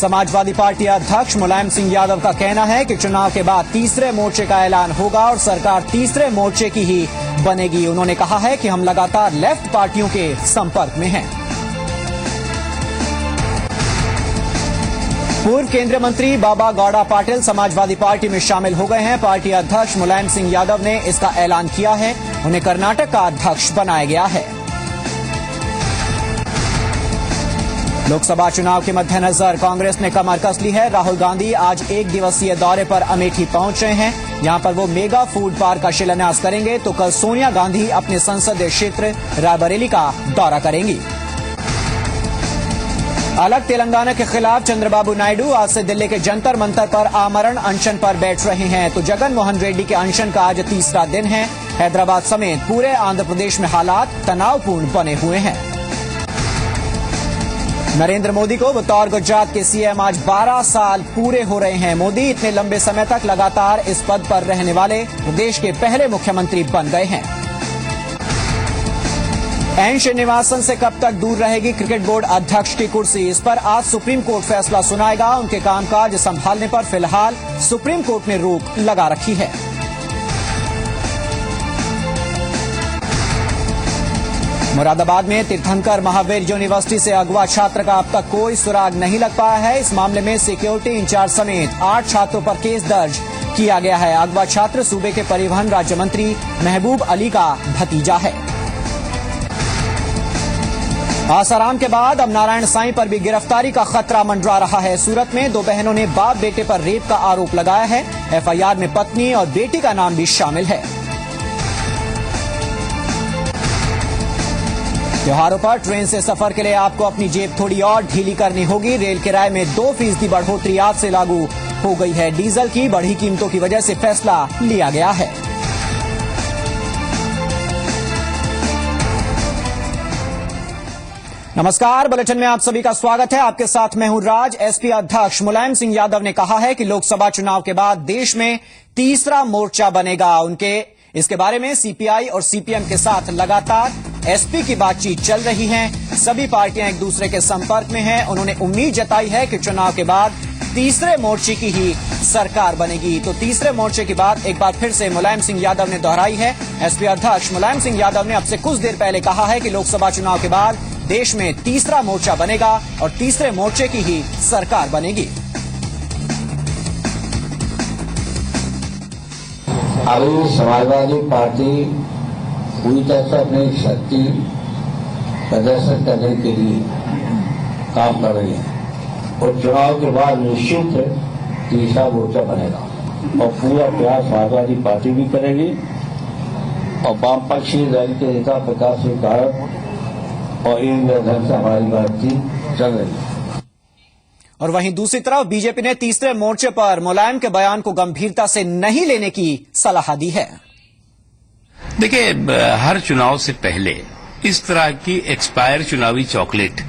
Samajwadi party अध्यक्ष मुलायम सिंह यादव का कहना है कि चुनाव के बाद तीसरे मोर्चे का ऐलान होगा और सरकार तीसरे मोर्चे की ही बनेगी। उन्होंने कहा है कि हम लगातार लेफ्ट पार्टियों के संपर्क में हैं। पूर्व केंद्रीय मंत्री बाबा गौड़ा पाटिल समाजवादी पार्टी में शामिल हो गए हैं। पार्टी अध्यक्ष मुलायम सिंह यादव ने इसका ऐलान किया है। उन्हें कर्नाटक का अध्यक्ष बनाया गया है। लोकसभा चुनाव के मद्देनजर कांग्रेस ने कमर कस ली है। राहुल गांधी आज एक दिवसीय दौरे पर अमेठी पहुंच रहे हैं। यहां पर वो मेगा फूड पार्क का शिलान्यास करेंगे तो कल सोनिया गांधी अपने संसदीय क्षेत्र रायबरेली का दौरा करेंगी। अलग तेलंगाना के खिलाफ चंद्रबाबू नायडू आज से दिल्ली के जंतर मंतर पर आमरण अनशन पर बैठ रहे हैं। तो जगन मोहन रेड्डी के अनशन का आज तीसरा दिन है। हैदराबाद समेत पूरे आंध्र प्रदेश में हालात तनावपूर्ण बने हुए हैं। नरेंद्र मोदी को बतौर गुजरात के सीएम आज 12 साल पूरे हो रहे हैं। मोदी इतने लंबे समय तक लगातार इस पद पर रहने वाले प्रदेश के पहले मुख्यमंत्री बन गए हैं। एन श्रीनिवासन से कब तक दूर रहेगी क्रिकेट बोर्ड अध्यक्ष की कुर्सी, इस पर आज सुप्रीम कोर्ट फैसला सुनाएगा। उनके कामकाज संभालने पर फिलहाल सुप्रीम कोर्ट ने रोक लगा रखी है। मुरादाबाद में तीर्थंकर महावीर यूनिवर्सिटी से अगवा छात्र का अब तक कोई सुराग नहीं लग पाया है। इस मामले में सिक्योरिटी इंचार्ज समेत 8 छात्रों पर केस दर्ज किया गया है। अगवा छात्र सूबे के परिवहन राज्य मंत्री महबूब अली का भतीजा है। आसाराम के बाद अब नारायण साईं पर भी गिरफ्तारी का खतरा मंडरा रहा है। सूरत में 2 बहनों ने बाप बेटे पर रेप का आरोप लगाया है। एफआईआर में पत्नी और बेटी का नाम भी शामिल है। त्योहारों पर ट्रेन से सफर के लिए आपको अपनी जेब थोड़ी और ढीली करनी होगी। रेल किराए में 2% बढ़ोतरी आज से लागू हो गई है। डीजल की बढ़ी कीमतों की वजह से फैसला लिया गया है। नमस्कार, बुलेटिन में आप सभी का स्वागत है। आपके साथ मैं हूं राज। एसपी अध्यक्ष मुलायम सिंह यादव ने कहा है कि लोकसभा चुनाव के बाद देश में तीसरा मोर्चा बनेगा। इसके बारे में सीपीआई और सीपीएम के साथ लगातार एसपी की बातचीत चल रही है। सभी पार्टियां एक दूसरे के संपर्क में हैं। उन्होंने उम्मीद जताई है कि चुनाव के बाद तीसरे मोर्चे की ही सरकार बनेगी। तो तीसरे मोर्चे की बात एक बार फिर से मुलायम सिंह यादव ने दोहराई है। एसपी अध्यक्ष मुलायम सिंह यादव ने अब से कुछ देर पहले कहा है कि लोकसभा चुनाव के बाद देश में तीसरा मोर्चा बनेगा और तीसरे मोर्चे की ही सरकार बनेगी। अभी समाजवादी पार्टी पूरी तरह से अपनी शक्ति प्रदर्शन करने के लिए काम कर रही है और चुनाव के बाद निश्चित तीसरा मोर्चा बनेगा और पूरा प्रयास समाजवादी पार्टी भी करेगी और वामपक्षी दल के नेता प्रकाश सिंह कारक और इन ढंग से हमारी बातचीत चल रही है। और वहीं दूसरी तरफ बीजेपी ने तीसरे मोर्चे पर मुलायम के बयान को गंभीरता से नहीं लेने की सलाह दी है। देखिए, हर चुनाव से पहले इस तरह की एक्सपायर चुनावी चॉकलेट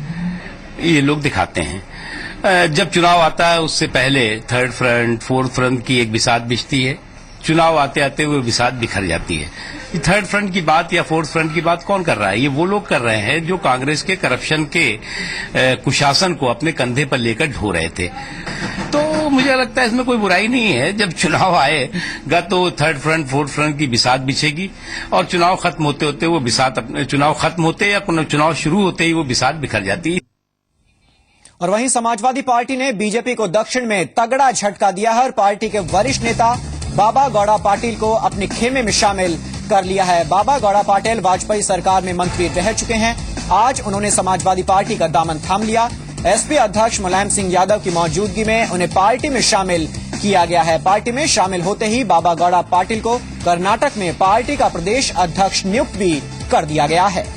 ये लोग दिखाते हैं। जब चुनाव आता है उससे पहले थर्ड फ्रंट, फोर्थ फ्रंट की एक बिसात बिछती है। चुनाव आते आते वो बिसात बिखर जाती है। थर्ड फ्रंट की बात या फोर्थ फ्रंट की बात कौन कर रहा है? ये वो लोग कर रहे हैं जो कांग्रेस के करप्शन के कुशासन को अपने कंधे पर लेकर ढो रहे थे। तो मुझे लगता है इसमें कोई बुराई नहीं है। जब चुनाव आएगा तो थर्ड फ्रंट, फोर्थ फ्रंट की बिसात बिछेगी और चुनाव खत्म होते होते वो बिसात चुनाव खत्म होते या चुनाव शुरू होते ही वो बिसात बिखर जाती है। और वहीं समाजवादी पार्टी ने बीजेपी को दक्षिण में तगड़ा झटका दिया है और पार्टी के वरिष्ठ नेता बाबा गौड़ा पाटिल को अपने खेमे में शामिल कर लिया है। बाबा गौड़ा पाटिल वाजपेयी सरकार में मंत्री रह चुके हैं। आज उन्होंने समाजवादी पार्टी का दामन थाम लिया। एसपी अध्यक्ष मुलायम सिंह यादव की मौजूदगी में उन्हें पार्टी में शामिल किया गया है। पार्टी में शामिल होते ही बाबा गौड़ा पाटिल को कर्नाटक में पार्टी का प्रदेश अध्यक्ष नियुक्त भी कर दिया गया है।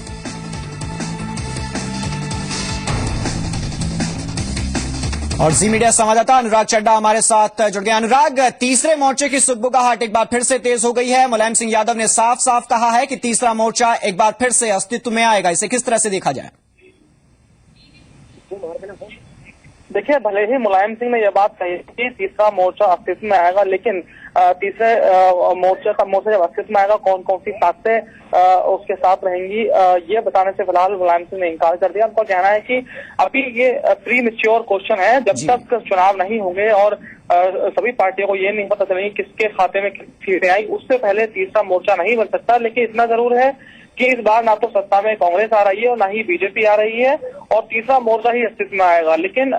और जी मीडिया संवाददाता अनुराग चड्डा हमारे साथ जुड़ गए। अनुराग, तीसरे मोर्चे की सुगबुगाहट एक बार फिर से तेज हो गई है। मुलायम सिंह यादव ने साफ साफ कहा है कि तीसरा मोर्चा एक बार फिर से अस्तित्व में आएगा। इसे किस तरह से देखा जाए? देखिए, भले ही मुलायम सिंह ने यह बात कही कि तीसरा मोर्चा अस्तित्व में आएगा, लेकिन तीसरे मोर्चा जब अस्तित्व में आएगा, कौन कौन सी ताकतें उसके साथ रहेंगी, ये बताने से फिलहाल मुलायम सिंह ने इनकार कर दिया। उनका कहना है कि अभी ये प्री मैच्योर क्वेश्चन है, जब तक चुनाव नहीं होंगे और सभी पार्टियों को ये नहीं पता चलेगी किसके खाते में कितनी सीटें आई, उससे पहले तीसरा मोर्चा नहीं बन सकता। लेकिन इतना जरूर है कि इस बार ना तो सत्ता में कांग्रेस आ रही है और ना ही बीजेपी आ रही है, और तीसरा मोर्चा ही अस्तित्व में आएगा। लेकिन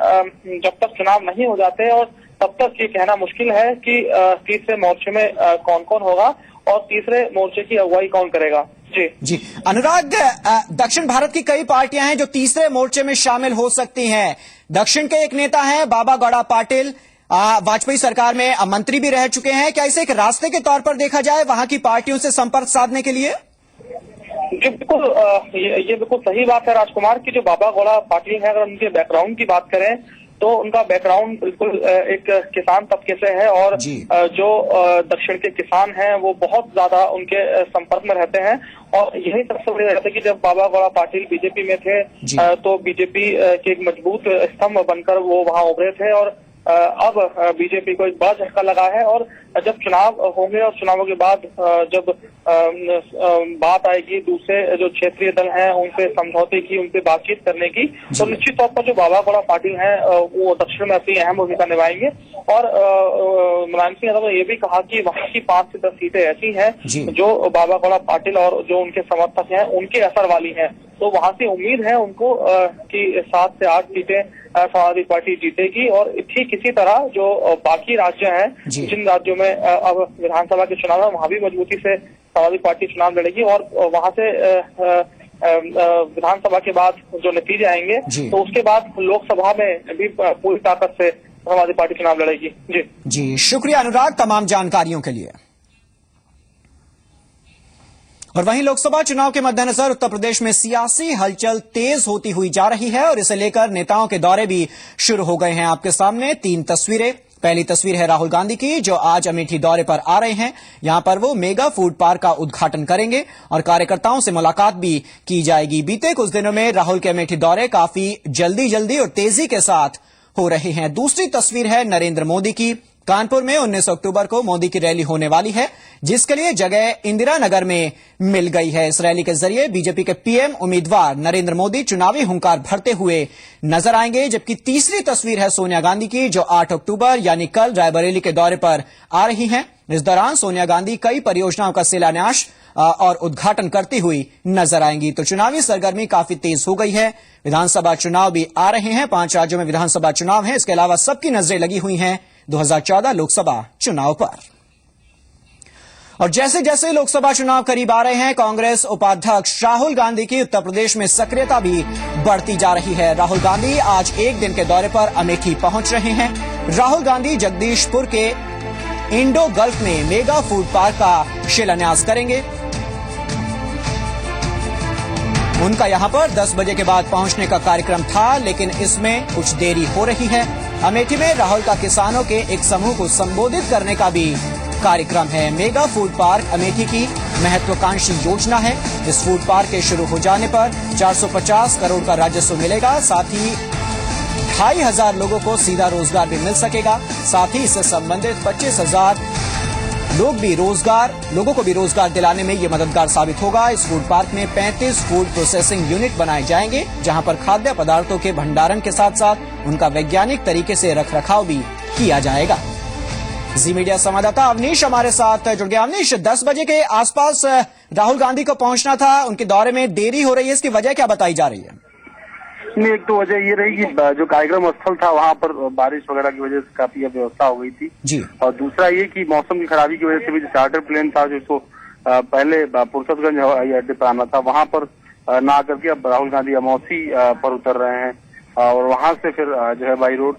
जब तक चुनाव नहीं हो जाते और तब तक ये कहना मुश्किल है कि तीसरे मोर्चे में कौन कौन होगा और तीसरे मोर्चे की अगुवाई कौन करेगा। जी अनुराग, दक्षिण भारत की कई पार्टियां हैं जो तीसरे मोर्चे में शामिल हो सकती हैं। दक्षिण के एक नेता हैं बाबा गौड़ा पाटिल, वाजपेयी सरकार में मंत्री भी रह चुके हैं। क्या इसे एक रास्ते के तौर पर देखा जाए वहां की पार्टियों से संपर्क साधने के लिए? जी बिल्कुल, ये बिल्कुल सही बात है राजकुमार की जो बाबा गौड़ा पाटिल है, अगर उनके बैकग्राउंड की बात करें तो उनका बैकग्राउंड बिल्कुल एक किसान तबके से है, और जो दक्षिण के किसान हैं वो बहुत ज्यादा उनके संपर्क में रहते हैं। और यही सबसे बड़ी बात है कि जब बाबा गौड़ा पाटिल बीजेपी में थे तो बीजेपी के एक मजबूत स्तंभ बनकर वो वहां उभरे थे, और अब बीजेपी को एक बड़ा झटका लगा है। और जब चुनाव होंगे और चुनावों के बाद जब बात आएगी दूसरे जो क्षेत्रीय दल हैं उनसे समझौते की, उनसे बातचीत करने की, तो निश्चित तौर पर जो बाबा गौड़ा पाटिल हैं वो दक्षिण में अपनी अहम भूमिका निभाएंगे। और मुलायम सिंह यादव ने यह भी कहा कि वहां की 5 से 10 सीटें ऐसी हैं जो बाबा गौड़ा पाटिल और जो उनके समर्थक हैं उनके असर वाली हैं, तो वहां से उम्मीद है उनको कि 7 से 8 सीटें समाजवादी पार्टी जीतेगी। और ठीक इसी तरह जो बाकी राज्य हैं, जिन राज्यों में अब विधानसभा के चुनाव है, वहां भी मजबूती से समाजवादी पार्टी चुनाव लड़ेगी, और वहां से विधानसभा के बाद जो नतीजे आएंगे तो उसके बाद लोकसभा में भी पूरी ताकत से समाजवादी पार्टी चुनाव लड़ेगी। जी शुक्रिया अनुराग तमाम जानकारियों के लिए। और वहीं लोकसभा चुनाव के मद्देनजर उत्तर प्रदेश में सियासी हलचल तेज होती हुई जा रही है और इसे लेकर नेताओं के दौरे भी शुरू हो गए हैं। आपके सामने 3 तस्वीरें। पहली तस्वीर है राहुल गांधी की, जो आज अमेठी दौरे पर आ रहे हैं। यहां पर वो मेगा फूड पार्क का उद्घाटन करेंगे और कार्यकर्ताओं से मुलाकात भी की जाएगी। बीते कुछ दिनों में राहुल के अमेठी दौरे काफी जल्दी और तेजी के साथ हो रहे हैं। दूसरी तस्वीर है नरेंद्र मोदी की। कानपुर में 19 अक्टूबर को मोदी की रैली होने वाली है, जिसके लिए जगह इंदिरा नगर में मिल गई है। इस रैली के जरिए बीजेपी के पीएम उम्मीदवार नरेंद्र मोदी चुनावी हुंकार भरते हुए नजर आएंगे। जबकि तीसरी तस्वीर है सोनिया गांधी की, जो 8 अक्टूबर यानी कल रायबरेली के दौरे पर आ रही हैं। इस दौरान सोनिया गांधी कई परियोजनाओं का शिलान्यास और उद्घाटन करती हुई नजर आएंगी। तो चुनावी सरगर्मी काफी तेज हो गई है। विधानसभा चुनाव भी आ रहे हैं, 5 राज्यों में विधानसभा चुनाव है। इसके अलावा सबकी नजरें लगी हुई हैं 2014 लोकसभा चुनाव पर। और जैसे जैसे लोकसभा चुनाव करीब आ रहे हैं, कांग्रेस उपाध्यक्ष राहुल गांधी की उत्तर प्रदेश में सक्रियता भी बढ़ती जा रही है। राहुल गांधी आज एक दिन के दौरे पर अमेठी पहुंच रहे हैं। राहुल गांधी जगदीशपुर के इंडो गल्फ में मेगा फूड पार्क का शिलान्यास करेंगे। उनका यहां पर 10 बजे के बाद पहुंचने का कार्यक्रम था, लेकिन इसमें कुछ देरी हो रही है। अमेठी में राहुल का किसानों के एक समूह को संबोधित करने का भी कार्यक्रम है। मेगा फूड पार्क अमेठी की महत्वाकांक्षी योजना है। इस फूड पार्क के शुरू हो जाने पर 450 करोड़ का राजस्व मिलेगा। साथ ही 2500 लोगों को सीधा रोजगार भी मिल सकेगा। साथ ही इससे संबंधित 25,000 लोगों को भी रोजगार दिलाने में ये मददगार साबित होगा। इस फूड पार्क में 35 फूड प्रोसेसिंग यूनिट बनाए जाएंगे, जहां पर खाद्य पदार्थों के भंडारण के साथ साथ उनका वैज्ञानिक तरीके से रखरखाव भी किया जाएगा। जी मीडिया संवाददाता अवनीश हमारे साथ जुड़ गया। अवनीश, 10 बजे के आसपास राहुल गांधी को पहुंचना था, उनके दौरे में देरी हो रही है, इसकी वजह क्या बताई जा रही है? एक तो वजह ये रही कि जो कार्यक्रम स्थल था वहाँ पर बारिश वगैरह की वजह से काफी व्यवस्था हो गई थी जी। और दूसरा ये कि मौसम की खराबी की वजह से भी जो चार्टर प्लेन था जो पहले फुर्सतगंज हवाई अड्डे पर आना था, वहाँ पर ना आकर के अब राहुल गांधी अमौसी पर उतर रहे हैं और वहाँ से फिर जो है बाई रोड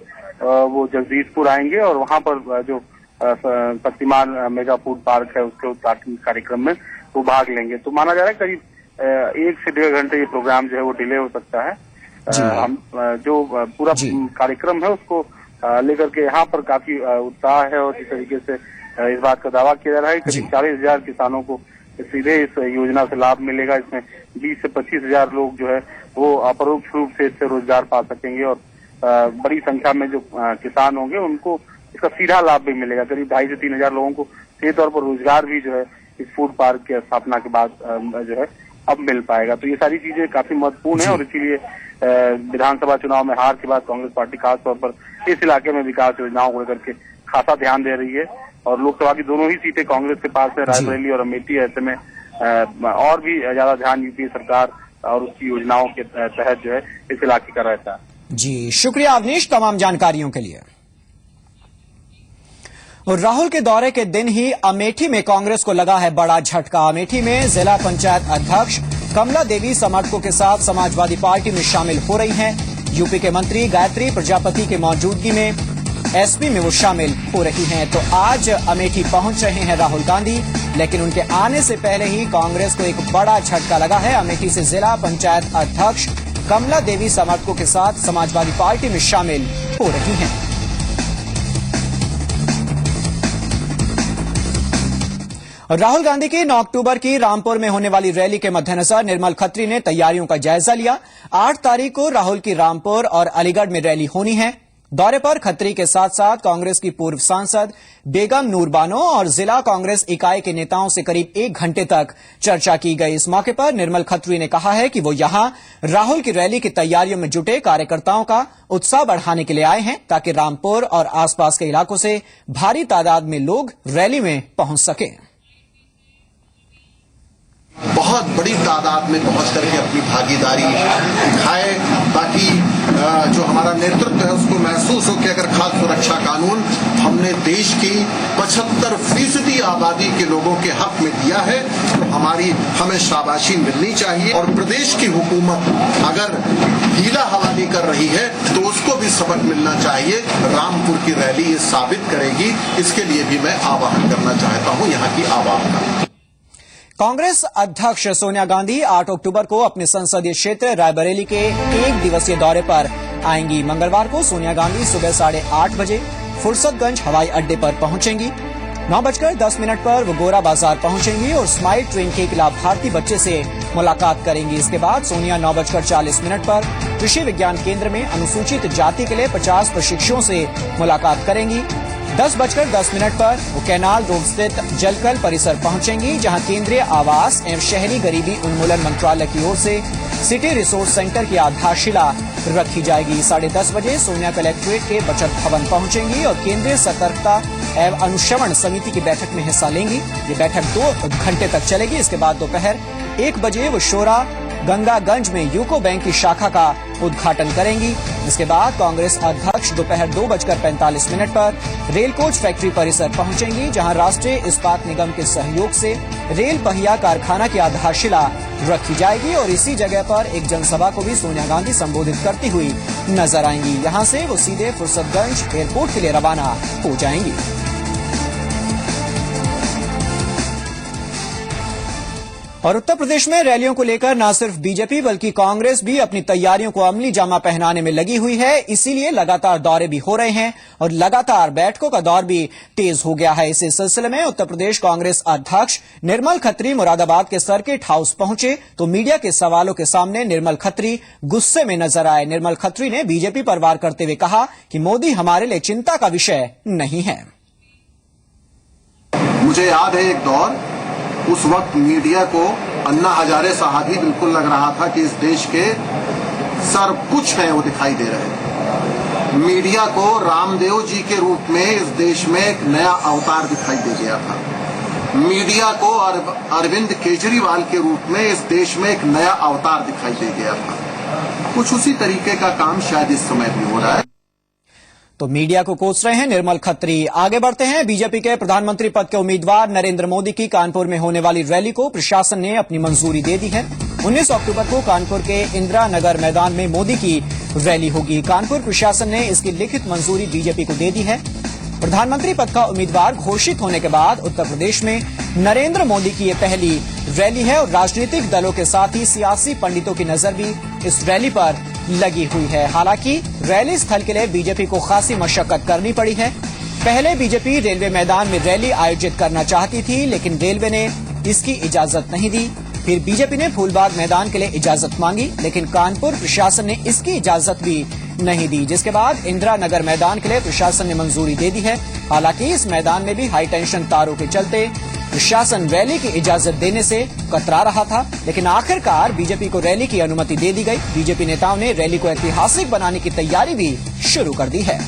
वो जगदीशपुर आएंगे और वहाँ पर जो शक्तिमान मेगा फूड पार्क है उसके उद्घाटन कार्यक्रम में वो भाग लेंगे। तो माना जा रहा है करीब 1 से 1.5 घंटे ये प्रोग्राम जो है वो डिले हो सकता है। हम जो पूरा कार्यक्रम है उसको लेकर के यहाँ पर काफी उत्साह है और इस तरीके से इस बात का दावा किया जा रहा है कि 40,000 किसानों को सीधे इस योजना से लाभ मिलेगा। इसमें 20 से 25,000 लोग जो है वो अपरोक्ष रूप से इससे रोजगार पा सकेंगे और बड़ी संख्या में जो किसान होंगे उनको इसका सीधा लाभ भी मिलेगा। करीब 2,500 से 3,000 लोगों को सीधे तौर पर रोजगार भी जो है इस फूड पार्क की स्थापना के बाद जो है अब मिल पाएगा। तो ये सारी चीजें काफी महत्वपूर्ण है और इसीलिए विधानसभा चुनाव में हार के बाद कांग्रेस पार्टी खासतौर पर इस इलाके में विकास योजनाओं को लेकर के खासा ध्यान दे रही है। और लोकसभा की दोनों ही सीटें कांग्रेस के पास है, रायबरेली और अमेठी। ऐसे में और भी ज्यादा ध्यान यूपीए सरकार और उसकी योजनाओं के तहत जो है इस इलाके का रहता है। जी, शुक्रिया अवनीश तमाम जानकारियों के लिए। और राहुल के दौरे के दिन ही अमेठी में कांग्रेस को लगा है बड़ा झटका। अमेठी में जिला पंचायत अध्यक्ष कमला देवी समर्थकों के साथ समाजवादी पार्टी में शामिल हो रही हैं। यूपी के मंत्री गायत्री प्रजापति के मौजूदगी में एसपी में वो शामिल हो रही हैं। तो आज अमेठी पहुंच रहे हैं राहुल गांधी, लेकिन उनके आने से पहले ही कांग्रेस को एक बड़ा झटका लगा है। अमेठी से जिला पंचायत अध्यक्ष कमला देवी समर्थकों के साथ समाजवादी पार्टी में शामिल हो रही हैं। और राहुल गांधी की 9 अक्टूबर की रामपुर में होने वाली रैली के मद्देनजर निर्मल खत्री ने तैयारियों का जायजा लिया। 8 तारीख को राहुल की रामपुर और अलीगढ़ में रैली होनी है। दौरे पर खत्री के साथ साथ कांग्रेस की पूर्व सांसद बेगम नूर बानो और जिला कांग्रेस इकाई के नेताओं से करीब 1 घंटे तक चर्चा की गई। इस मौके पर निर्मल खत्री ने कहा है कि वो यहां राहुल की रैली की तैयारियों में जुटे कार्यकर्ताओं का उत्साह बढ़ाने के लिए आए हैं, ताकि रामपुर और आसपास के इलाकों से भारी तादाद में लोग रैली में पहुंच सकें। बहुत बड़ी तादाद में पहुंच करके अपनी भागीदारी दिखाए, ताकि जो हमारा नेतृत्व है उसको महसूस हो कि अगर खाद्य सुरक्षा कानून हमने देश की 75% आबादी के लोगों के हक में दिया है तो हमें शाबाशी मिलनी चाहिए। और प्रदेश की हुकूमत अगर ढीला हवाली कर रही है तो उसको भी सबक मिलना चाहिए। रामपुर की रैली ये साबित करेगी। इसके लिए भी मैं आह्वान करना चाहता हूं यहाँ की आवाम का। कांग्रेस अध्यक्ष सोनिया गांधी 8 अक्टूबर को अपने संसदीय क्षेत्र रायबरेली के 1 दिवसीय दौरे पर आएंगी। मंगलवार को सोनिया गांधी सुबह 8:30 बजे फुर्सतगंज हवाई अड्डे पर पहुंचेंगी। 9:10 पर वो गोरा बाजार पहुंचेंगी और स्माइल ट्रेन के एक लाभार्थी बच्चे से मुलाकात करेंगी। इसके बाद सोनिया 9:40 पर कृषि विज्ञान केंद्र में अनुसूचित जाति के लिए 50 प्रशिक्षुओं से मुलाकात करेंगी। 10:10 पर वो कैनाल रोड स्थित जलकल परिसर पहुंचेंगी, जहां केंद्रीय आवास एवं शहरी गरीबी उन्मूलन मंत्रालय की ओर से सिटी रिसोर्स सेंटर की आधारशिला रखी जाएगी। 10:30 बजे सोनिया कलेक्ट्रेट के बचत भवन पहुंचेंगी और केंद्रीय सतर्कता एवं अनुश्रवण समिति की बैठक में हिस्सा लेंगी। ये बैठक 2 घंटे तक चलेगी। इसके बाद दोपहर 1 बजे वो शोरा गंगागंज में यूको बैंक की शाखा का उद्घाटन करेंगी। इसके बाद कांग्रेस अध्यक्ष दोपहर 2:45 पर रेल कोच फैक्ट्री परिसर पहुंचेंगी, जहां राष्ट्रीय इस्पात निगम के सहयोग से रेल पहिया कारखाना की आधारशिला रखी जाएगी। और इसी जगह पर एक जनसभा को भी सोनिया गांधी संबोधित करती हुई नजर आएंगी। यहां से वो सीधे फुर्सतगंज एयरपोर्ट के लिए रवाना हो जाएंगी। और उत्तर प्रदेश में रैलियों को लेकर न सिर्फ बीजेपी बल्कि कांग्रेस भी अपनी तैयारियों को अमली जामा पहनाने में लगी हुई है। इसीलिए लगातार दौरे भी हो रहे हैं और लगातार बैठकों का दौर भी तेज हो गया है। इसी सिलसिले में उत्तर प्रदेश कांग्रेस अध्यक्ष निर्मल खत्री मुरादाबाद के सर्किट हाउस पहुंचे तो मीडिया के सवालों के सामने निर्मल खत्री गुस्से में नजर आए। निर्मल खत्री ने बीजेपी पर वार करते हुए कहा कि मोदी हमारे लिए चिंता का विषय नहीं है। मुझे याद है एक दौर, उस वक्त मीडिया को अन्ना हजारे साहब ही बिल्कुल लग रहा था कि इस देश के सर कुछ है वो दिखाई दे रहे हैं। मीडिया को रामदेव जी के रूप में इस देश में एक नया अवतार दिखाई दे गया था। मीडिया को अरविंद केजरीवाल के रूप में इस देश में एक नया अवतार दिखाई दे गया था। कुछ उसी तरीके का काम शायद इस समय भी हो रहा है। तो मीडिया को कोस रहे हैं निर्मल खत्री। आगे बढ़ते हैं। बीजेपी के प्रधानमंत्री पद के उम्मीदवार नरेंद्र मोदी की कानपुर में होने वाली रैली को प्रशासन ने अपनी मंजूरी दे दी है। 19 अक्टूबर को कानपुर के इंदिरा नगर मैदान में मोदी की रैली होगी। कानपुर प्रशासन ने इसकी लिखित मंजूरी बीजेपी को दे दी है। प्रधानमंत्री पद का उम्मीदवार घोषित होने के बाद उत्तर प्रदेश में नरेंद्र मोदी की ये पहली रैली है और राजनीतिक दलों के साथ ही सियासी पंडितों की नजर भी इस रैली पर लगी हुई है। हालांकि रैली स्थल के लिए बीजेपी को खासी मशक्कत करनी पड़ी है। पहले बीजेपी रेलवे मैदान में रैली आयोजित करना चाहती थी, लेकिन रेलवे ने इसकी इजाजत नहीं दी। फिर बीजेपी ने फूलबाग मैदान के लिए इजाजत मांगी, लेकिन कानपुर प्रशासन ने इसकी इजाजत भी नहीं दी, जिसके बाद इंदिरा नगर मैदान के लिए प्रशासन ने मंजूरी दे दी है। हालांकि इस मैदान में भी हाई टेंशन तारों के चलते प्रशासन रैली की इजाजत देने से कतरा रहा था, लेकिन आखिरकार बीजेपी को रैली की अनुमति दे दी गई। बीजेपी नेताओं ने रैली को ऐतिहासिक बनाने की तैयारी भी शुरू कर दी है।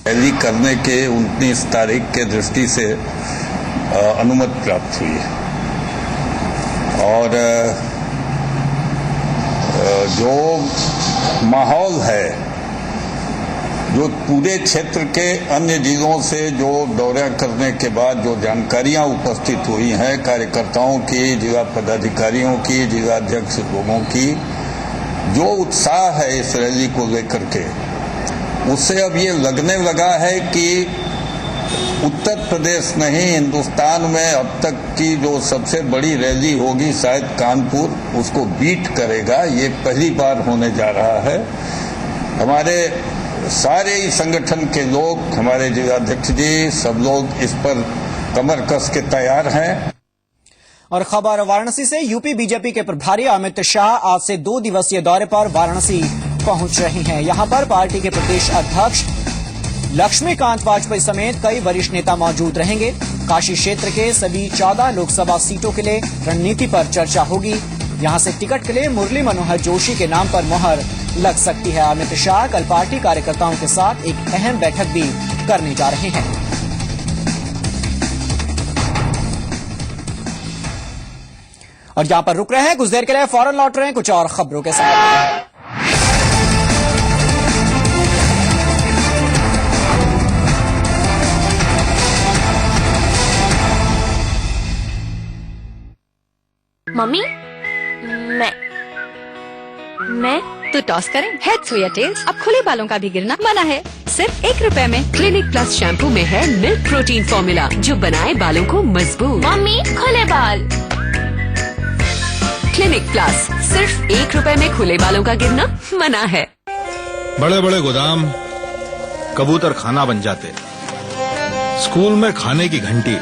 रैली करने के 19 तारीख के दृष्टि से अनुमति प्राप्त हुई है और जो माहौल है, जो पूरे क्षेत्र के अन्य जिलों से जो दौरा करने के बाद जो जानकारियां उपस्थित हुई हैं कार्यकर्ताओं की, जिला पदाधिकारियों की, जिला अध्यक्ष लोगों की, जो उत्साह है इस रैली को लेकर के, उससे अब ये लगने लगा है कि उत्तर प्रदेश नहीं, हिंदुस्तान में अब तक की जो सबसे बड़ी रैली होगी शायद कानपुर उसको बीट करेगा। ये पहली बार होने जा रहा है। हमारे सारे ही संगठन के लोग, हमारे जिलाध्यक्ष जी, सब लोग इस पर कमर कस के तैयार हैं। और खबर वाराणसी से, यूपी बीजेपी के प्रभारी अमित शाह आज से 2 दिवसीय दौरे पर वाराणसी पहुंच रही हैं। यहां पर पार्टी के प्रदेश अध्यक्ष लक्ष्मीकांत वाजपेयी समेत कई वरिष्ठ नेता मौजूद रहेंगे। काशी क्षेत्र के सभी 14 लोकसभा सीटों के लिए रणनीति पर चर्चा होगी। यहां से टिकट के लिए मुरली मनोहर जोशी के नाम पर मोहर लग सकती है। अमित शाह कल पार्टी कार्यकर्ताओं के साथ एक अहम बैठक भी करने जा रहे हैं। और यहां पर रुक रहे हैं, कुछ देर के लिए फौरन लौट रहे हैं कुछ और खबरों के साथ। मम्मी, मैं तो टॉस करें हेड्स हो या टेल्स। अब खुले बालों का भी गिरना मना है। सिर्फ 1 रुपए में क्लिनिक प्लस शैम्पू में है मिल्क प्रोटीन फॉर्मूला जो बनाए बालों को मजबूत। मम्मी, खुले बाल। क्लिनिक प्लस, सिर्फ 1 रुपए में खुले बालों का गिरना मना है। बड़े बड़े गोदाम कबूतर खाना बन जाते, स्कूल में खाने की घंटी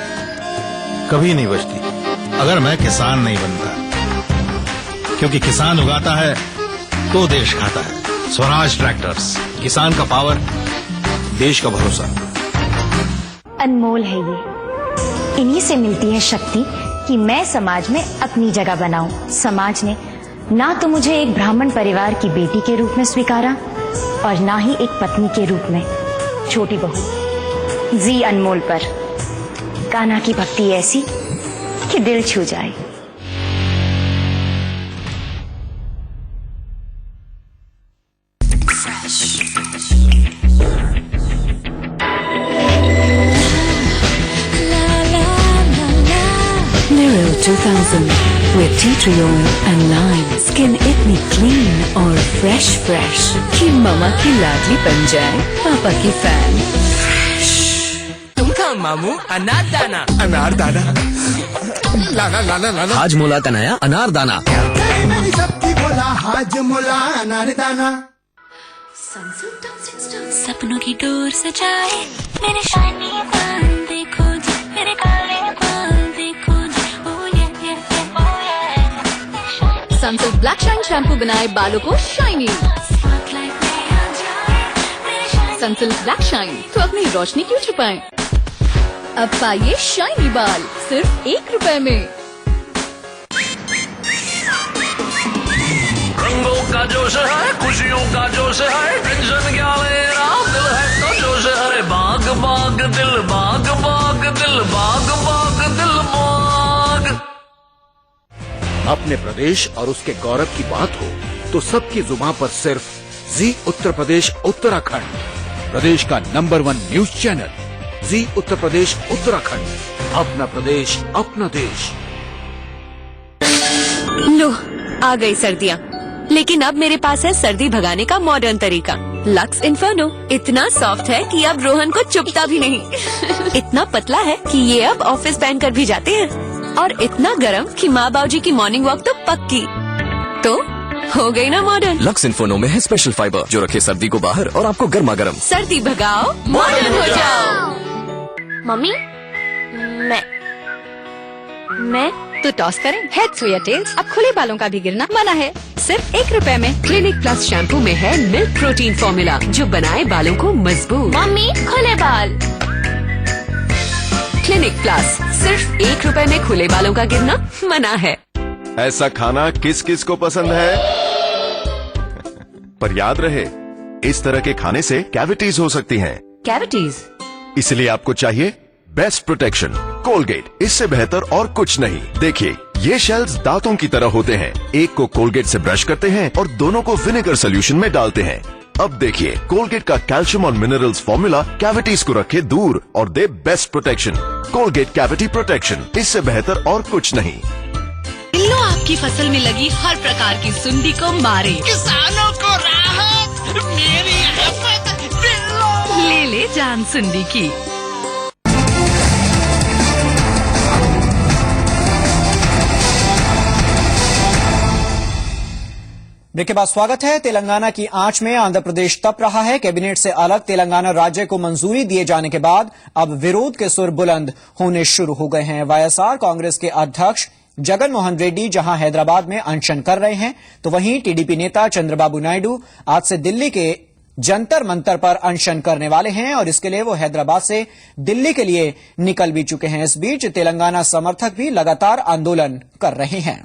कभी नहीं बजती अगर मैं किसान नहीं बनता, क्योंकि किसान उगाता है तो देश खाता है। स्वराज ट्रैक्टर्स, किसान का पावर, देश का भरोसा। अनमोल है ये, इन्हीं से मिलती है शक्ति कि मैं समाज में अपनी जगह बनाऊं। समाज ने ना तो मुझे एक ब्राह्मण परिवार की बेटी के रूप में स्वीकारा और ना ही एक पत्नी के रूप में छोटी बहू। जी अनमोल पर कान्हा की भक्ति ऐसी कि दिल छू जाए। Nero 2000 with tea tree oil and lime, skin इतनी clean और fresh कि मामा की लाडली बन जाए पापा की फैन। तुम मामू अनार दाना लाना हाजमोला का नया अनार दाना। मेरी सबकी बोला हाजमोला अनार दाना। सपनों की डोर सजाए मेरे शाइनी बाल देखो जी, मेरे काले बाल देखो जी। ओह ये सनसिल्क ब्लैक शाइन शैम्पू बनाए बालों को शाइनी। सनसिल्क ब्लैक शाइन, तो अपनी रोशनी क्यों छुपाएं? अब पाइए शाइनी बाल सिर्फ 1 रुपए में। रंगों का जोश है, खुशियों का जोश है, टेंशन क्या लेना, दिल है तो जोश है। बाग बाग दिल, बाग बाग दिल, बाग बाग दिल बाग। अपने प्रदेश और उसके गौरव की बात हो तो सबकी जुबान पर सिर्फ जी उत्तर प्रदेश उत्तराखंड, प्रदेश का नंबर 1 न्यूज चैनल। जी उत्तर प्रदेश उत्तराखंड, अपना प्रदेश अपना देश। लो आ गई सर्दियाँ, लेकिन अब मेरे पास है सर्दी भगाने का मॉडर्न तरीका। लक्स इन्फर्नो इतना सॉफ्ट है कि अब रोहन को चुभता भी नहीं। इतना पतला है कि ये अब ऑफिस पहनकर भी जाते हैं, और इतना गर्म कि माँ बाबूजी की मॉर्निंग वॉक तो पक्की। तो हो गई ना मॉडर्न। लक्स इन्फर्नो में है स्पेशल फाइबर जो रखे सर्दी को बाहर और आपको गर्मा गर्म। सर्दी भगाओ, मॉडर्न हो जाओ। मम्मी, मैं तो टॉस करें हेड्स या टेल्स। अब खुले बालों का भी गिरना मना है, सिर्फ 1 रुपए में। क्लिनिक प्लस शैम्पू में है मिल्क प्रोटीन फॉर्मूला जो बनाए बालों को मजबूत। मम्मी खुले बाल। क्लिनिक प्लस, सिर्फ 1 रुपए में खुले बालों का गिरना मना है। ऐसा खाना किस किस को पसंद है? पर याद रहे, इस तरह के खाने से कैविटीज हो सकती हैं। कैविटीज? इसलिए आपको चाहिए बेस्ट प्रोटेक्शन कोलगेट, इससे बेहतर और कुछ नहीं। देखिए, ये शेल्स दांतों की तरह होते हैं। एक को कोलगेट से ब्रश करते हैं और दोनों को विनेगर सोल्यूशन में डालते हैं। अब देखिए, कोलगेट का कैल्शियम और मिनरल्स फॉर्मूला कैविटीज को रखे दूर और दे best protection. Colgate cavity protection, इससे बेहतर और कुछ नहीं। बिल्लो आपकी फसल में लगी हर प्रकार की सुंडी को मारे, किसानों को राहत, मेरी आफत बिल्लो। ले ले जान सुंडी की। ब्रेक के बाद स्वागत है। तेलंगाना की आंच में आंध्र प्रदेश तप रहा है। कैबिनेट से अलग तेलंगाना राज्य को मंजूरी दिए जाने के बाद अब विरोध के सुर बुलंद होने शुरू हो गए हैं। वाईएसआर कांग्रेस के अध्यक्ष जगन मोहन रेड्डी जहां हैदराबाद में अनशन कर रहे हैं, तो वहीं टीडीपी नेता चंद्रबाबू नायडू आज से दिल्ली के जंतर मंतर पर अनशन करने वाले हैं और इसके लिए वो हैदराबाद से दिल्ली के लिए निकल भी चुके हैं। इस बीच तेलंगाना समर्थक भी लगातार आंदोलन कर रहे हैं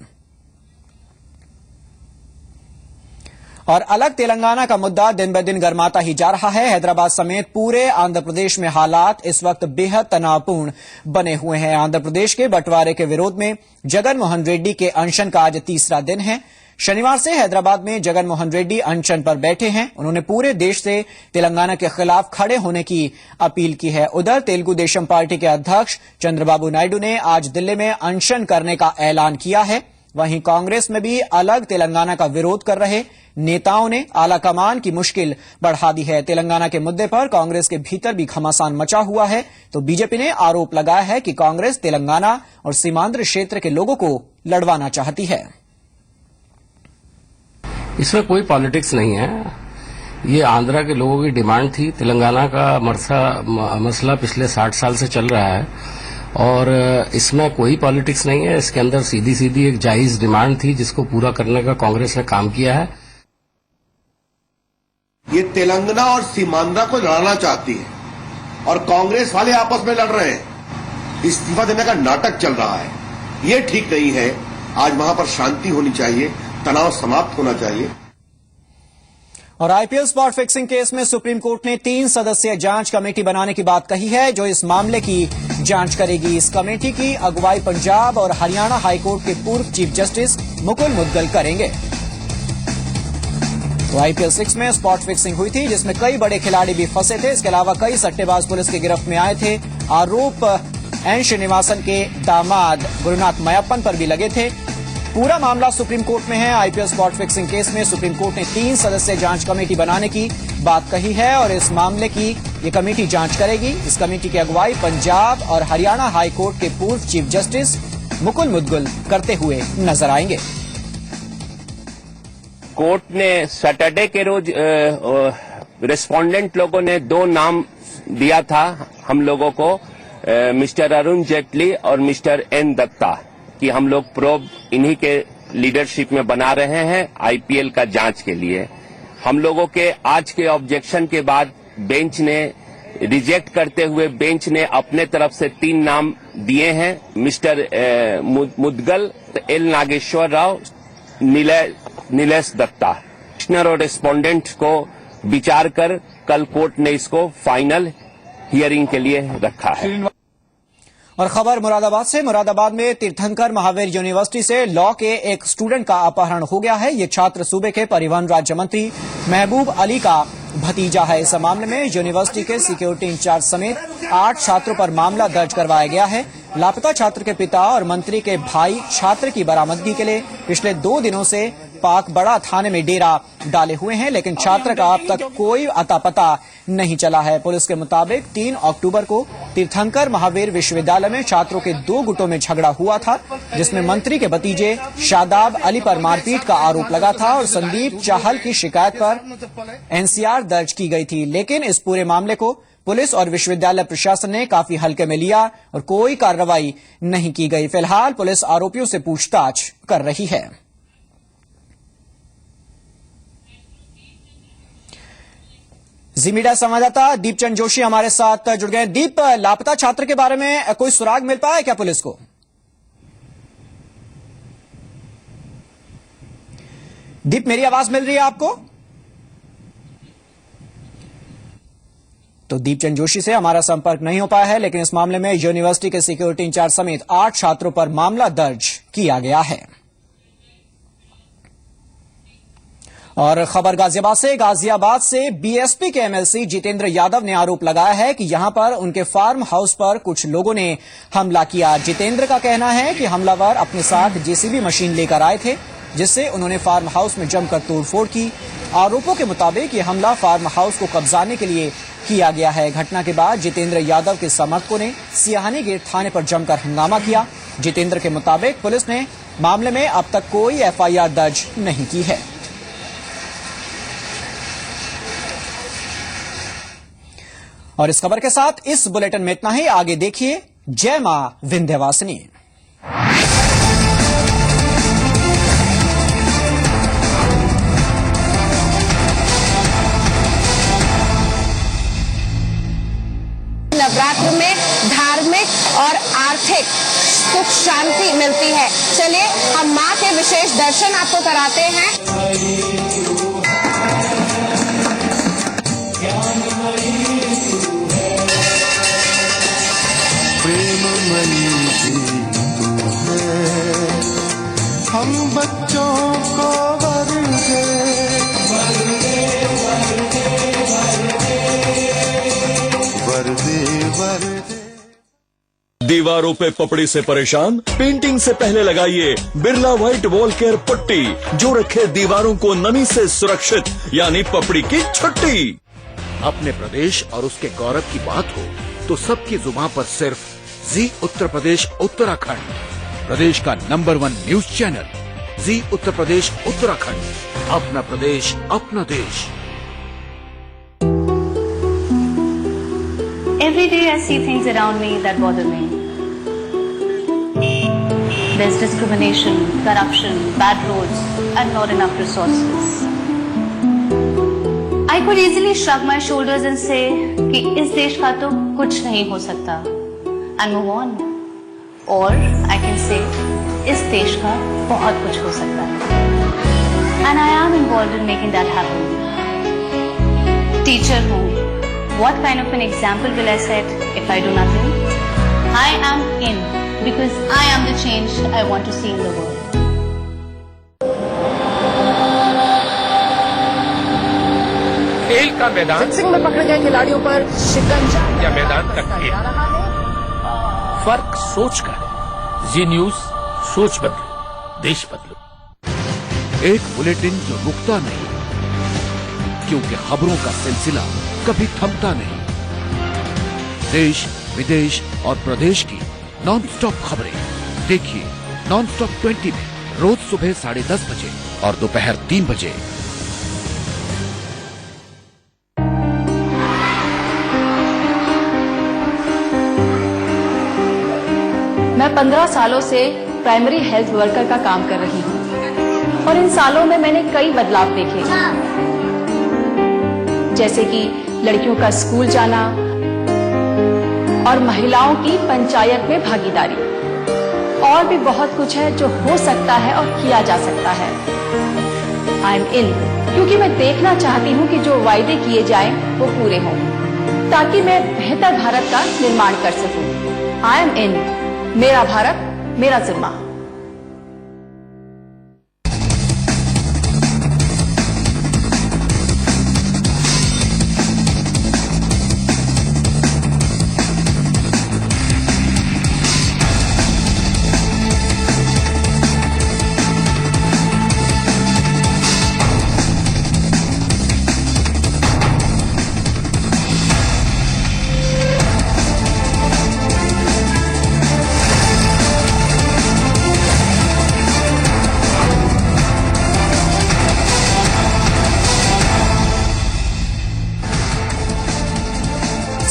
और अलग तेलंगाना का मुद्दा दिन ब दिन गर्माता ही जा रहा है। हैदराबाद समेत पूरे आंध्र प्रदेश में हालात इस वक्त बेहद तनावपूर्ण बने हुए हैं। आंध्र प्रदेश के बंटवारे के विरोध में जगन मोहन रेड्डी के अनशन का आज तीसरा दिन है। शनिवार से हैदराबाद में जगन मोहन रेड्डी अनशन पर बैठे हैं। उन्होंने पूरे देश से तेलंगाना के खिलाफ खड़े होने की अपील की है। उधर तेलुगु देशम पार्टी के अध्यक्ष चंद्रबाबू नायडू ने आज दिल्ली में अनशन करने का ऐलान किया है। वहीं कांग्रेस में भी अलग तेलंगाना का विरोध कर रहे नेताओं ने आलाकमान की मुश्किल बढ़ा दी है। तेलंगाना के मुद्दे पर कांग्रेस के भीतर भी घमासान मचा हुआ है, तो बीजेपी ने आरोप लगाया है कि कांग्रेस तेलंगाना और सीमांध्र क्षेत्र के लोगों को लड़वाना चाहती है। इसमें कोई पॉलिटिक्स नहीं है। ये आंध्रा के लोगों की डिमांड थी। तेलंगाना का मसला पिछले 60 साल से चल रहा है और इसमें कोई पॉलिटिक्स नहीं है। इसके अंदर सीधी सीधी एक जायज डिमांड थी जिसको पूरा करने का कांग्रेस ने काम किया है। ये तेलंगाना और सीमांध्रा को लड़ाना चाहती है और कांग्रेस वाले आपस में लड़ रहे हैं। इस्तीफा देने का नाटक चल रहा है, ये ठीक नहीं है। आज वहां पर शांति होनी चाहिए, तनाव समाप्त होना चाहिए। और आईपीएल स्पॉट फिक्सिंग केस में सुप्रीम कोर्ट ने 3 सदस्यीय जांच कमेटी बनाने की बात कही है, जो इस मामले की जांच करेगी। इस कमेटी की अगुवाई पंजाब और हरियाणा हाईकोर्ट के पूर्व चीफ जस्टिस मुकुल मुदगल करेंगे। तो आईपीएल 6 में स्पॉट फिक्सिंग हुई थी, जिसमें कई बड़े खिलाड़ी भी फंसे थे। इसके अलावा कई सट्टेबाज पुलिस की गिरफ्त में आए थे। आरोप एन श्रीनिवासन के दामाद गुरुनाथ मयप्पन पर भी लगे थे। पूरा मामला सुप्रीम कोर्ट में है। आईपीएल स्पॉट फिक्सिंग केस में सुप्रीम कोर्ट ने 3 सदस्यीय जांच कमेटी बनाने की बात कही है और इस मामले की ये कमेटी जांच करेगी। इस कमेटी की अगुवाई पंजाब और हरियाणा हाईकोर्ट के पूर्व चीफ जस्टिस मुकुल मुदगल करते हुए नजर आएंगे। कोर्ट ने सैटरडे के रोज रिस्पोंडेंट लोगों ने 2 नाम दिया था हम लोगों को, मिस्टर अरुण जेटली और मिस्टर एन दत्ता, कि हम लोग प्रोब इन्हीं के लीडरशिप में बना रहे हैं आईपीएल का जांच के लिए। हम लोगों के आज के ऑब्जेक्शन के बाद बेंच ने रिजेक्ट करते हुए बेंच ने अपने तरफ से 3 नाम दिए हैं, mister Mudgal, L Nageswara Rao, Nilesh Datta. Commissioner और रिस्पोंडेंट को विचार कर कल कोर्ट ने इसको फाइनल हियरिंग के लिए रखा है। और खबर मुरादाबाद से। मुरादाबाद में तीर्थंकर महावीर यूनिवर्सिटी से लॉ के एक स्टूडेंट का अपहरण हो गया है। ये छात्र सूबे के परिवहन राज्य मंत्री महबूब अली का भतीजा है। इस मामले में यूनिवर्सिटी के सिक्योरिटी इंचार्ज समेत 8 छात्रों पर मामला दर्ज करवाया गया है। लापता छात्र के पिता और मंत्री के भाई छात्र की बरामदगी के लिए पिछले 2 दिनों से पाक बड़ा थाने में डेरा डाले हुए हैं, लेकिन छात्र का अब तक कोई अता पता नहीं चला है। पुलिस के मुताबिक 3 अक्टूबर को तीर्थंकर महावीर विश्वविद्यालय में छात्रों के 2 गुटों में झगड़ा हुआ था, जिसमें मंत्री के भतीजे शादाब अली पर मारपीट का आरोप लगा था और संदीप चाहल की शिकायत पर एनसीआर दर्ज की गई थी। लेकिन इस पूरे मामले को पुलिस और विश्वविद्यालय प्रशासन ने काफी हल्के में लिया और कोई कार्रवाई नहीं की गई। फिलहाल पुलिस आरोपियों से पूछताछ कर रही है। जी मीडिया संवाददाता दीपचंद जोशी हमारे साथ जुड़ गए। दीप, लापता छात्र के बारे में कोई सुराग मिल पाया है क्या पुलिस को? दीप, मेरी आवाज मिल रही है आपको? तो दीपचंद जोशी से हमारा संपर्क नहीं हो पाया है, लेकिन इस मामले में यूनिवर्सिटी के सिक्योरिटी इंचार्ज समेत 8 छात्रों पर मामला दर्ज किया गया है। और खबर गाजियाबाद से बीएसपी के एमएलसी जितेंद्र यादव ने आरोप लगाया है कि यहां पर उनके फार्म हाउस पर कुछ लोगों ने हमला किया। जितेंद्र का कहना है कि हमलावर अपने साथ जेसीबी मशीन लेकर आए थे, जिससे उन्होंने फार्म हाउस में जमकर तोड़फोड़ की। आरोपों के मुताबिक ये हमला फार्म हाउस को कब्जाने के लिए किया गया है। घटना के बाद जितेंद्र यादव के समर्थकों ने सियानी गेट थाने पर जमकर हंगामा किया। जितेंद्र के मुताबिक पुलिस ने मामले में अब तक कोई एफआईआर दर्ज नहीं की है। और इस खबर के साथ इस बुलेटिन में इतना ही। आगे देखिए जय मां विंध्यवासिनी। नवरात्र में धार्मिक और आर्थिक सुख शांति मिलती है। चलिए हम मां के विशेष दर्शन आपको कराते हैं। हम बच्चों को दीवारों पे पपड़ी से परेशान? पेंटिंग से पहले लगाइए बिरला व्हाइट वॉल केयर पट्टी, जो रखे दीवारों को नमी से सुरक्षित, यानी पपड़ी की छुट्टी। अपने प्रदेश और उसके गौरव की बात हो तो सबकी जुबान पर सिर्फ जी उत्तर प्रदेश उत्तराखंड, प्रदेश का नंबर 1 न्यूज चैनल जी उत्तर प्रदेश उत्तराखंड। अपना प्रदेश अपना देश। Every day I see things around me that bother me. There's discrimination, corruption, bad roads, and not enough resources. I could easily shrug my shoulders and say कि इस देश का तो कुछ नहीं हो सकता and move on. Or I can say इस देश का बहुत कुछ हो सकता है and I am involved in making that happen. Teacher हूँ. What kind of an example will I set if I do nothing? I am in because I am the change I want to see in the world. खेल का मैदान fixing में पकड़े गए खिलाड़ियों पर शिकंजा या मैदान तक खेल। फर्क सोच का है। जी न्यूज, सोच बदलो, देश बदलो। एक बुलेटिन जो रुकता नहीं, क्योंकि खबरों का सिलसिला कभी थमता नहीं। देश, विदेश और प्रदेश की नॉन स्टॉप खबरें देखिए नॉन स्टॉप 20 में रोज सुबह 10:30 बजे और दोपहर 3 बजे। मैं 15 सालों से प्राइमरी हेल्थ वर्कर का काम कर रही हूँ और इन सालों में मैंने कई बदलाव देखे, जैसे कि लड़कियों का स्कूल जाना और महिलाओं की पंचायत में भागीदारी। और भी बहुत कुछ है जो हो सकता है और किया जा सकता है। आई एम इन क्योंकि मैं देखना चाहती हूँ कि जो वायदे किए जाएं वो पूरे हों, ताकि मैं बेहतर भारत का निर्माण कर सकूं। आई एम इन, मेरा भारत मेरा जिम्मा।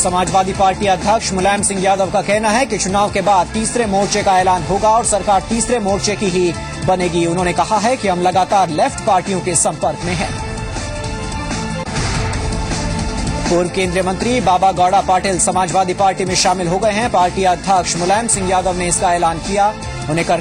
समाजवादी पार्टी अध्यक्ष मुलायम सिंह यादव का कहना है कि चुनाव के बाद तीसरे मोर्चे का ऐलान होगा और सरकार तीसरे मोर्चे की ही बनेगी। उन्होंने कहा है कि हम लगातार लेफ्ट पार्टियों के संपर्क में हैं। पूर्व केंद्रीय मंत्री बाबा गौड़ा पाटिल समाजवादी पार्टी में शामिल हो गए हैं। पार्टी अध्यक्ष मुलायम सिंह यादव ने इसका ऐलान किया। उन्हें